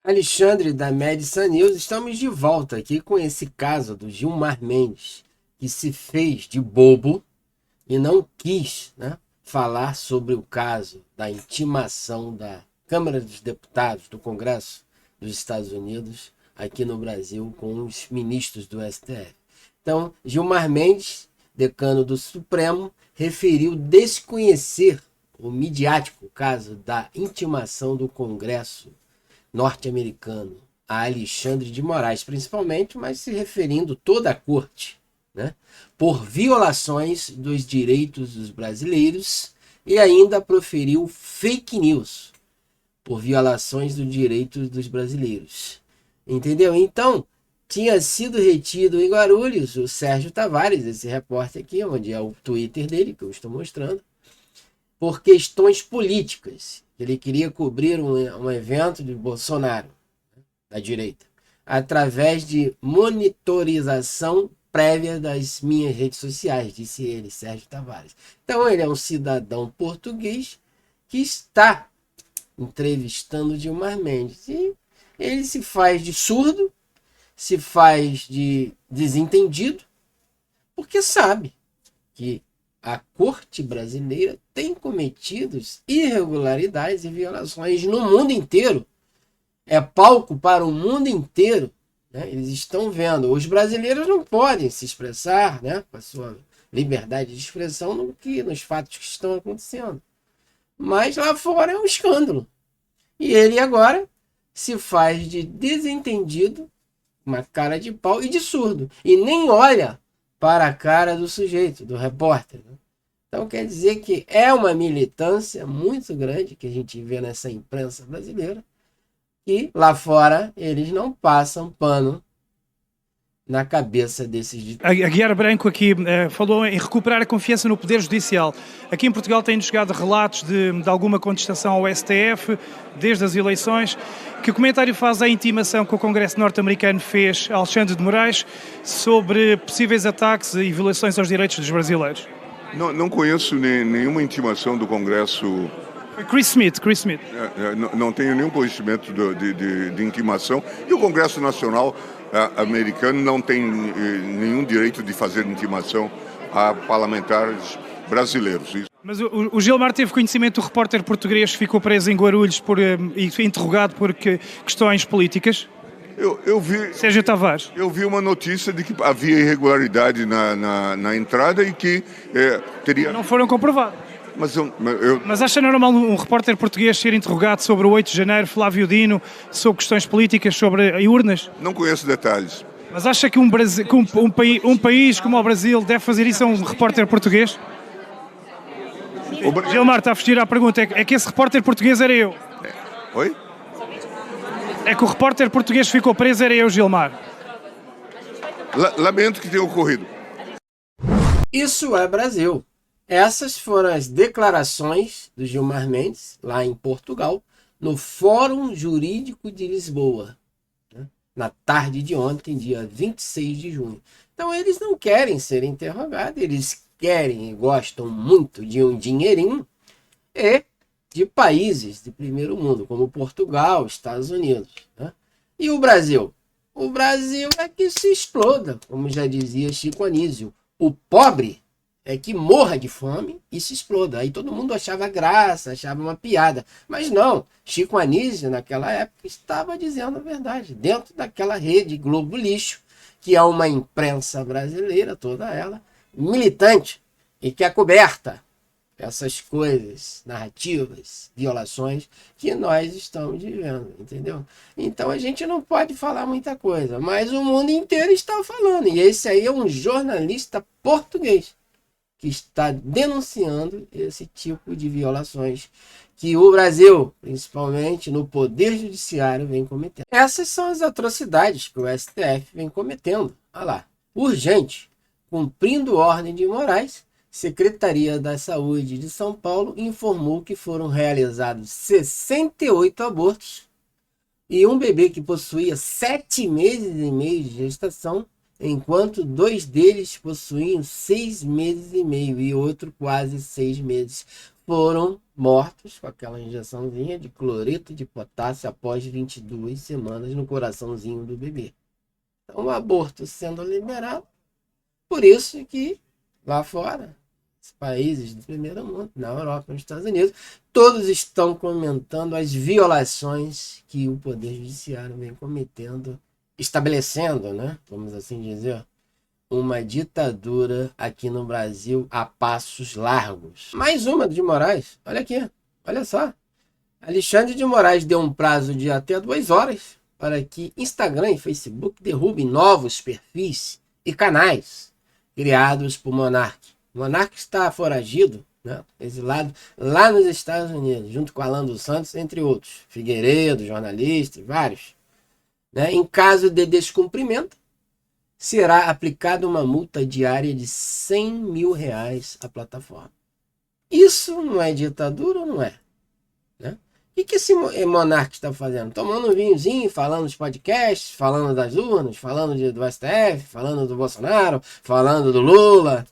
Alexandre da Medicine News, estamos de volta aqui com esse caso do Gilmar Mendes, que se fez de bobo e não quis, né, falar sobre o caso da intimação da Câmara dos Deputados do Congresso dos Estados Unidos aqui no Brasil com os ministros do STF. Então, Gilmar Mendes, decano do Supremo, referiu desconhecer o midiático caso da intimação do Congresso norte-americano a Alexandre de Moraes, principalmente, mas se referindo toda a corte, né, por violações dos direitos dos brasileiros e ainda proferiu fake news por violações dos direitos dos brasileiros. Entendeu? Então, tinha sido retido em Guarulhos o Sérgio Tavares, esse repórter aqui, onde é o Twitter dele, que eu estou mostrando, por questões políticas. Ele queria cobrir um evento de Bolsonaro, da direita, através de monitorização prévia das minhas redes sociais, disse ele, Sérgio Tavares. Então ele é um cidadão português que está entrevistando Gilmar Mendes. E ele se faz de surdo, se faz de desentendido, porque sabe que a corte brasileira tem cometido irregularidades e violações no mundo inteiro. É palco para o mundo inteiro. Né? Eles estão vendo. Os brasileiros não podem se expressar, né, com a sua liberdade de expressão nos fatos que estão acontecendo. Mas lá fora é um escândalo. E ele agora se faz de desentendido, uma cara de pau e de surdo. E nem olha para a cara do sujeito, do repórter. Né? Então quer dizer que é uma militância muito grande que a gente vê nessa imprensa brasileira. E lá fora eles não passam pano na cabeça desses. A Guiara Branco aqui falou em recuperar a confiança no Poder Judicial. Aqui em Portugal têm-nos chegado relatos de alguma contestação ao STF, desde as eleições. Que comentário faz à intimação que o Congresso norte-americano fez a Alexandre de Moraes sobre possíveis ataques e violações aos direitos dos brasileiros? Não conheço nenhuma intimação do Congresso. Chris Smith. Não tenho nenhum conhecimento de intimação. E o Congresso Nacional americano não tem nenhum direito de fazer intimação a parlamentares brasileiros. Mas o Gilmar teve conhecimento do repórter português que ficou preso em Guarulhos e foi interrogado por questões políticas? Eu vi, Sérgio Tavares. eu vi uma notícia de que havia irregularidade na entrada e que teria... Não foram comprovados. Mas acha normal um repórter português ser interrogado sobre o 8 de janeiro, Flávio Dino, sobre questões políticas, sobre urnas? Não conheço detalhes. Mas acha que um país como o Brasil deve fazer isso a um repórter português? Gilmar, está a fugir à pergunta. É que esse repórter português era eu. Oi? É que o repórter português que ficou preso era eu, Gilmar. Lamento que tenha ocorrido. Isso é Brasil. Essas foram as declarações do Gilmar Mendes, lá em Portugal, no Fórum Jurídico de Lisboa, né, na tarde de ontem, dia 26 de junho. Então eles não querem ser interrogados, eles querem e gostam muito de um dinheirinho e de países de primeiro mundo, como Portugal, Estados Unidos. Né? E o Brasil? O Brasil é que se exploda, como já dizia Chico Anísio. O pobre é que morra de fome e se exploda. Aí todo mundo achava graça, achava uma piada. Mas não, Chico Anísio, naquela época, estava dizendo a verdade. Dentro daquela rede Globo Lixo, que é uma imprensa brasileira, toda ela, militante, e que é coberta essas coisas, narrativas, violações que nós estamos vivendo, entendeu? Então a gente não pode falar muita coisa, mas o mundo inteiro está falando. E esse aí é um jornalista português que está denunciando esse tipo de violações que o Brasil, principalmente no Poder Judiciário, vem cometendo. Essas são as atrocidades que o STF vem cometendo. Olha lá, urgente, cumprindo ordem de Moraes, Secretaria da Saúde de São Paulo informou que foram realizados 68 abortos e um bebê que possuía 7 meses e meio de gestação, enquanto 2 deles possuíam 6 meses e meio e outro quase 6 meses, foram mortos com aquela injeçãozinha de cloreto de potássio após 22 semanas no coraçãozinho do bebê. Então, o aborto sendo liberado, por isso que lá fora, os países do primeiro mundo, na Europa, nos Estados Unidos, todos estão comentando as violações que o Poder Judiciário vem cometendo, estabelecendo, né, vamos assim dizer, uma ditadura aqui no Brasil a passos largos. Mais uma de Moraes, olha aqui, olha só. Alexandre de Moraes deu um prazo de até 2 horas para que Instagram e Facebook derrubem novos perfis e canais criados por Monark. Monark está foragido, né, exilado lá nos Estados Unidos, junto com Alan dos Santos, entre outros. Figueiredo, jornalista, vários. Né? Em caso de descumprimento, será aplicada uma multa diária de R$100 mil à plataforma. Isso não é ditadura ou não é? Né? O que esse monarca está fazendo? Tomando um vinhozinho, falando dos podcasts, falando das urnas, falando do STF, falando do Bolsonaro, falando do Lula.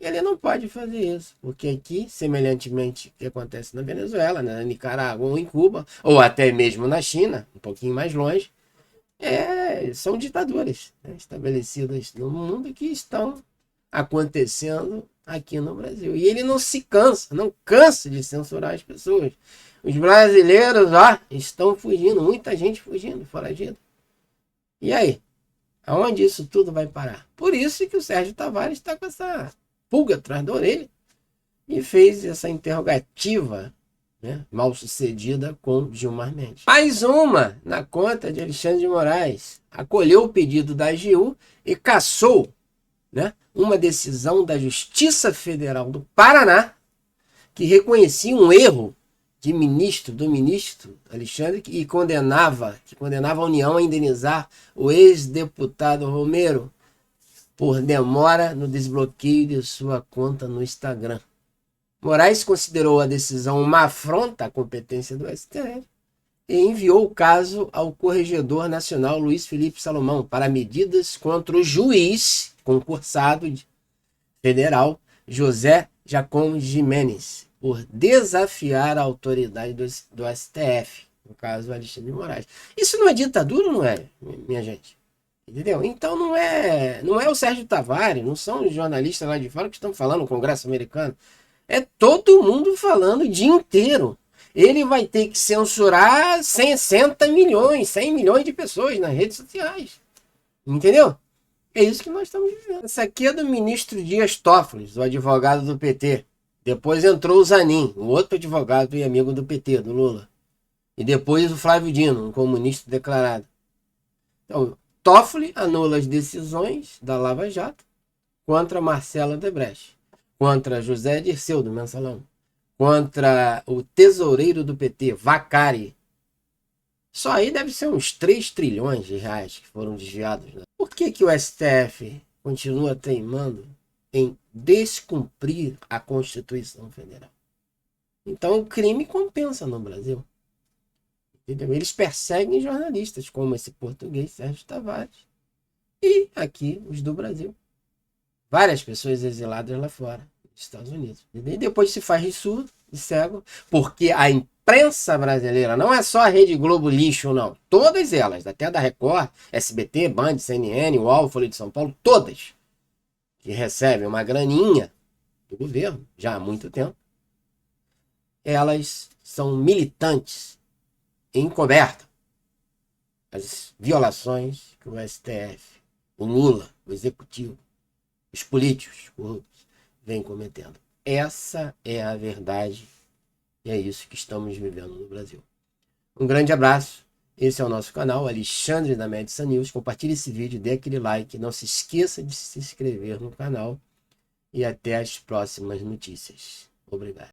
Ele não pode fazer isso, porque aqui, semelhantemente ao que acontece na Venezuela, na Nicarágua ou em Cuba, ou até mesmo na China, um pouquinho mais longe, são ditaduras, né, estabelecidas no mundo que estão acontecendo aqui no Brasil. E ele não cansa de censurar as pessoas. Os brasileiros estão fugindo, muita gente fugindo, foragido. E aí? Aonde isso tudo vai parar? Por isso que o Sérgio Tavares está com essa pulga atrás da orelha e fez essa interrogativa, né, mal sucedida com Gilmar Mendes. Mais uma na conta de Alexandre de Moraes. Acolheu o pedido da AGU e cassou, né, uma decisão da Justiça Federal do Paraná que reconhecia um erro do ministro Alexandre e condenava a União a indenizar o ex-deputado Romero por demora no desbloqueio de sua conta no Instagram. Moraes considerou a decisão uma afronta à competência do STF e enviou o caso ao Corregedor Nacional Luiz Felipe Salomão para medidas contra o juiz concursado federal José Giacomo Gimenez por desafiar a autoridade do STF, no caso Alexandre de Moraes. Isso não é ditadura, não é, minha gente? Entendeu? Então não é o Sérgio Tavares, não são os jornalistas lá de fora que estão falando no Congresso americano. É todo mundo falando o dia inteiro. Ele vai ter que censurar 60 milhões, 100 milhões de pessoas nas redes sociais. Entendeu? É isso que nós estamos vivendo. Essa aqui é do ministro Dias Toffoli, o advogado do PT. Depois entrou o Zanin, o outro advogado e amigo do PT, do Lula. E depois o Flávio Dino, um comunista declarado. Então, Toffoli anula as decisões da Lava Jato contra Marcelo Odebrecht, contra José Dirceu, do Mensalão, contra o tesoureiro do PT, Vacari. Só aí deve ser uns 3 trilhões de reais que foram desviados. Né? Por que o STF continua teimando em descumprir a Constituição Federal? Então o crime compensa no Brasil. Entendeu? Eles perseguem jornalistas como esse português Sérgio Tavares e aqui os do Brasil. Várias pessoas exiladas lá fora, nos Estados Unidos. E depois se faz de surdo e cego, porque a imprensa brasileira não é só a Rede Globo lixo, não. Todas elas, até da Record, SBT, Band, CNN, UOL, Folha de São Paulo, todas que recebem uma graninha do governo, já há muito tempo, elas são militantes encoberta as violações que o STF, o Lula, o Executivo, os políticos corruptos vêm cometendo. Essa é a verdade e é isso que estamos vivendo no Brasil. Um grande abraço. Esse é o nosso canal, Alexandre da Médica News. Compartilhe esse vídeo, dê aquele like. Não se esqueça de se inscrever no canal. E até as próximas notícias. Obrigado.